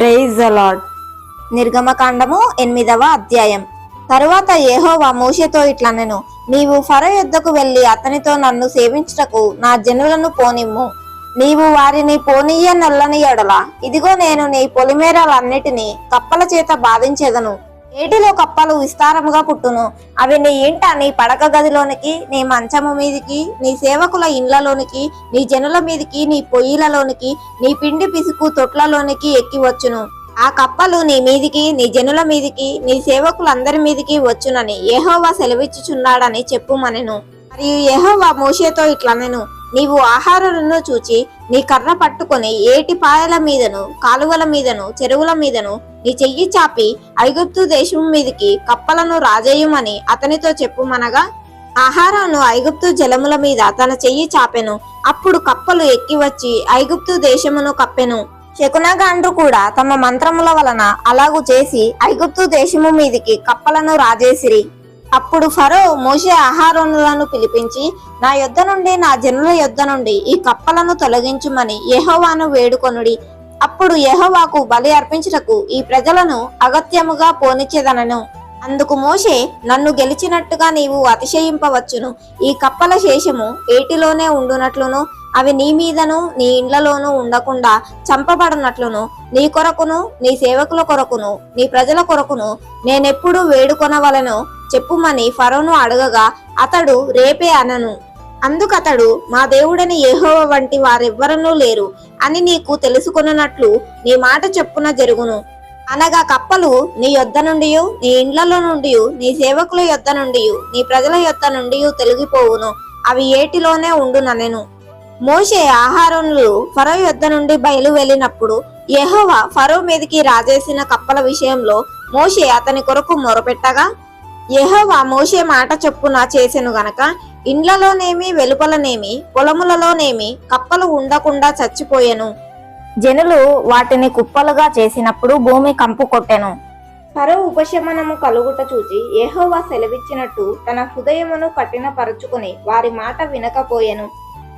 Praise the lord. నిర్గమకాండము 8వ అధ్యాయం. తరువాత యెహోవా మోషేతో ఇట్లనెను, నీవు ఫరో యొద్దకు వెళ్లి అతనితో నన్ను సేవించుటకు నా జనులను పోనిమ్ము. నీవు వారిని పోనీయనొల్లని ఎడల ఇదిగో నేను నీ పొలిమేరలన్నిటినీ కప్పల చేత బాధించెదను. ఏటిలో కప్పలు విస్తారముగా పుట్టును. అవి నీ ఇంట, నీ పడక గదిలోనికి, నీ మంచము మీదికి, నీ సేవకుల ఇండ్లలోనికి, నీ జనుల మీదికి, నీ పొయ్యిలలోనికి, నీ పిండి పిసుకు తొట్లలోనికి ఎక్కి వచ్చును. ఆ కప్పలు నీ మీదికి, నీ జనుల మీదికి, నీ సేవకులందరి మీదికి వచ్చునని యెహోవా సెలవిచ్చుచున్నాడని చెప్పుమనెను. మరియు యెహోవా మోషేతో ఇట్లనెను, నీవు ఆహారమును చూచి నీ కర్ర పట్టుకొని ఏటి పాయల మీదను, కాలువల మీదను, చెరువుల మీదను నీ చెయ్యి చాపి ఐగుప్తు దేశం మీదికి కప్పలను రాజేయుమని అతనితో చెప్పుమనగా, ఆహారాను ఐగుప్తు జలముల మీద తన చెయ్యి చాపెను. అప్పుడు కప్పలు ఎక్కి వచ్చి ఐగుప్తు దేశమును కప్పెను. శకునగాండ్రు కూడా తమ మంత్రముల వలన అలాగు చేసి ఐగుప్తు దేశము మీదికి కప్పలను రాజేసిరి. అప్పుడు ఫరో మోషే అహరోనులను పిలిపించి, నా యొద్ద నుండి, నా జనుల యొద్ద నుండి ఈ కప్పలను తొలగించుమని యెహోవాను వేడుకొనుడి. అప్పుడు యెహోవాకు బలి అర్పించుటకు ఈ ప్రజలను అగత్యముగా పోనిచ్చేదనను. అందుకు మోషే, నన్ను గెలిచినట్టుగా నీవు అతిశయింపవచ్చును. ఈ కప్పల శేషము ఏటిలోనే ఉండునట్లును, అవి నీ మీదను నీ ఇండ్లలోనూ ఉండకుండా చంపబడినట్లును, నీ కొరకును, నీ సేవకుల కొరకును, నీ ప్రజల కొరకును నేనెప్పుడు వేడుకొనవలెనో చెప్పుమని ఫరోను అడగగా, అతడు రేపే అనను. అందుకతడు, మా దేవుడని యెహోవా వంటి వారెవ్వరనూ లేరు అని నీకు తెలుసుకొనున్నట్లు నీ మాట చెప్పున జరుగును. అనగా కప్పలు నీ యొద్ద నుండి, నీ ఇండ్లలో నుండి, నీ సేవకుల యొద్ద నుండి, నీ ప్రజల యొద్ద నుండి తొలగిపోవును. అవి ఏటిలోనే ఉండుననెను. మోషే అహరోనులు ఫరో యొద్ద నుండి బయలు వెళ్ళినప్పుడు యెహోవా ఫరో మీదికి రాజేసిన కప్పల విషయంలో మోషే అతని కొరకు మొరపెట్టగా, యెహోవా మోషే మాట చొప్పున చేసెను గనక ఇండ్లలోనేమి, వెలుపలనేమి, పొలములలోనేమి కప్పలు ఉండకుండా చచ్చిపోయెను. జనులు వాటిని కుప్పలుగా చేసినప్పుడు భూమి కంపు కొట్టెను. ఫరో ఉపశమనము కలుగుట చూచి యెహోవా సెలవిచ్చినట్టు తన హృదయమును కఠినపరచుకుని వారి మాట వినకపోయెను.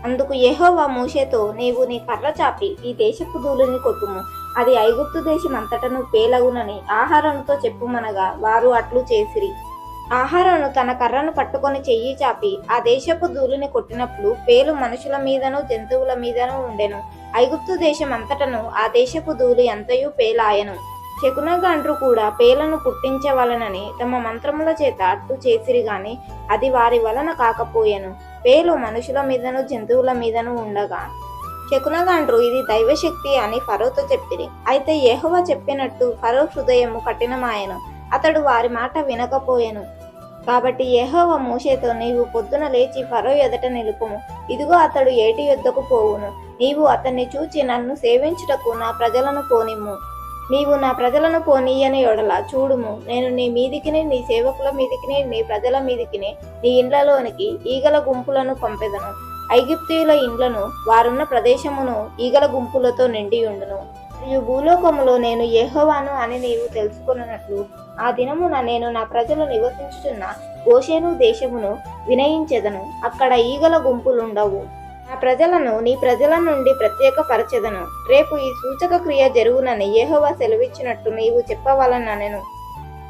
అందుకు యెహోవా మోషేతో, నీవు నీ కర్ర చాపి ఈ దేశపు ధూళిని కొట్టుము, అది ఐగుప్తు దేశం అంతటను పేలగునని అహరోనుతో చెప్పుమనగా వారు అట్లు చేసిరి. అహరోను తన కర్రను పట్టుకొని చెయ్యి చాపి ఆ దేశపు ధూళిని కొట్టినప్పుడు పేలు మనుషుల మీదను జంతువుల మీదను ఉండెను. ఐగుప్తు దేశం అంతటను ఆ దేశపు ధూళి అంతయు పేలాయను. శకునగాండ్రు కూడా పేలను పుట్టించవలనని తమ మంత్రముల చేత అట్టు చేసిరి గాని అది వారి వలన కాకపోయెను. పేలు మనుషుల మీదను జంతువుల మీదను ఉండగా శకునగాండ్రు ఇది దైవశక్తి అని ఫరోతో చెప్పిరి. అయితే యెహోవా చెప్పినట్టు ఫరో హృదయము కఠినమాయెను, అతడు వారి మాట వినకపోయెను. కాబట్టి యెహోవా మోషేతో, నీవు పొద్దున లేచి ఫరో ఎదుట నిలుపుము. ఇదిగో అతడు ఏటి యొద్దకు పోవును. నీవు అతన్ని చూచి నన్ను సేవించుటకు నా ప్రజలను పోనిమ్ము. నీవు నా ప్రజలను పోనీయని ఎడల చూడుము, నేను నీ మీదికిని, నీ సేవకుల మీదికిని, నీ ప్రజల మీదికిని, నీ ఇండ్లలోనికి ఈగల గుంపులను పంపెదను. ఐగుప్తీయుల ఇండ్లను, వారున్న ప్రదేశమును ఈగల గుంపులతో నిండియుండును. మరియు భూలోకములో నేను యెహోవాను అని నీవు తెలుసుకున్నట్లు ఆ దినమున నేను నా ప్రజలు నివసించుచున్న గోషేను దేశమును వినయించెదను. అక్కడ ఈగల గుంపులుండవు. నా ప్రజలను నీ ప్రజల నుండి ప్రత్యేకపరచెదను. రేపు ఈ సూచక క్రియ జరుగునని యెహోవా సెలవిచ్చినట్టు నీవు చెప్పవలననెను.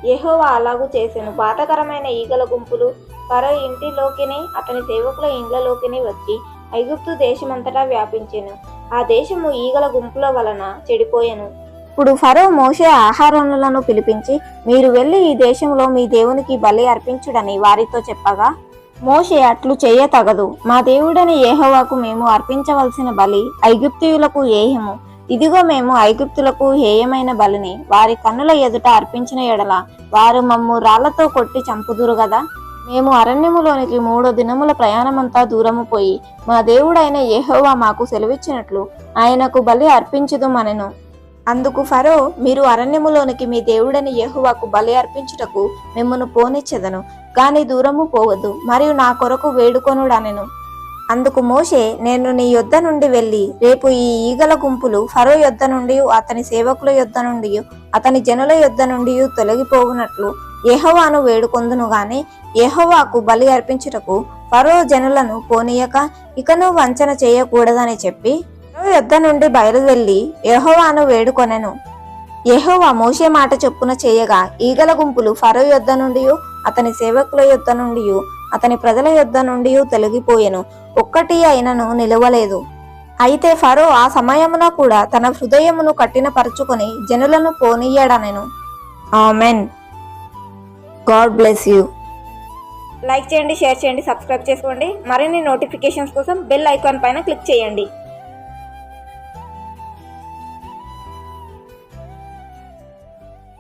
యెహోవా అలాగూ చేసెను. బాధకరమైన ఈగల గుంపులు ఫరో ఇంటిలోకిని అతని సేవకుల ఇండ్లలోకిని వచ్చి ఐగుప్తు దేశమంతటా వ్యాపించెను. ఆ దేశము ఈగల గుంపుల వలన చెడిపోయెను. ఇప్పుడు ఫరో మోషే అహరోనులను పిలిపించి, మీరు వెళ్లి ఈ దేశంలో మీ దేవునికి బలి అర్పించుడని వారితో చెప్పగా, మోషే అట్లు చేయతగదు. మా దేవుడని యెహోవాకు మేము అర్పించవలసిన బలి ఐగుప్తీయులకు ఏయము. ఇదిగో మేము ఐగుప్తులకు హేయమైన బలిని వారి కన్నుల ఎదుట అర్పించిన ఎడల వారు మమ్ము రాళ్లతో కొట్టి చంపుదురు గదా. మేము అరణ్యములోనికి 3 దినముల ప్రయాణమంతా దూరము పోయి మా దేవుడైన యెహోవా మాకు సెలవిచ్చినట్లు ఆయనకు బలి అర్పించుదుమనెను. అందుకు ఫరో, మీరు అరణ్యములోనికి మీ దేవుడని యెహోవాకు బలి అర్పించుటకు మిమ్మును పోనిచ్చెదను, గాని దూరము పోవద్దు, మరియు నా కొరకు వేడుకొనుడనెను. అందుకు మోషే, నేను నీ యొద్ద నుండి వెళ్ళి రేపు ఈ ఈగల గుంపులు ఫరో యొద్ద నుండి, అతని సేవకుల యొద్ద నుండి, అతని జనుల యొద్ద నుండి తొలగిపోవునట్లు యెహోవాను వేడుకొందును గాని యెహోవాకు బలి అర్పించుటకు ఫరో జనులను పోనీయక ఇకను వంచన చేయకూడదని చెప్పి ఫరో యొద్ద నుండి బయలువెళ్లి యెహోవాను వేడుకొనెను. యెహోవా మోషే మాట చొప్పున చేయగా ఈగల గుంపులు ఫరో యొద్ద నుండి అతని సేవకుల యొద్ద నుండి అతని ప్రజల యొద్ద నుండి తొలగిపోయెను, ఒక్కటి అయినను నిలవలేదు. అయితే ఫరో ఆ సమయమున కూడా తన హృదయమును కఠినపరచుకొని జనులను పోనీయడనెను. Amen. God bless you. Like చేయండి, షేర్ చేయండి, సబ్స్క్రైబ్ చేసుకోండి. మరిన్ని నోటిఫికేషన్స్ కోసం బెల్ ఐకాన్ పైన క్లిక్ చేయండి.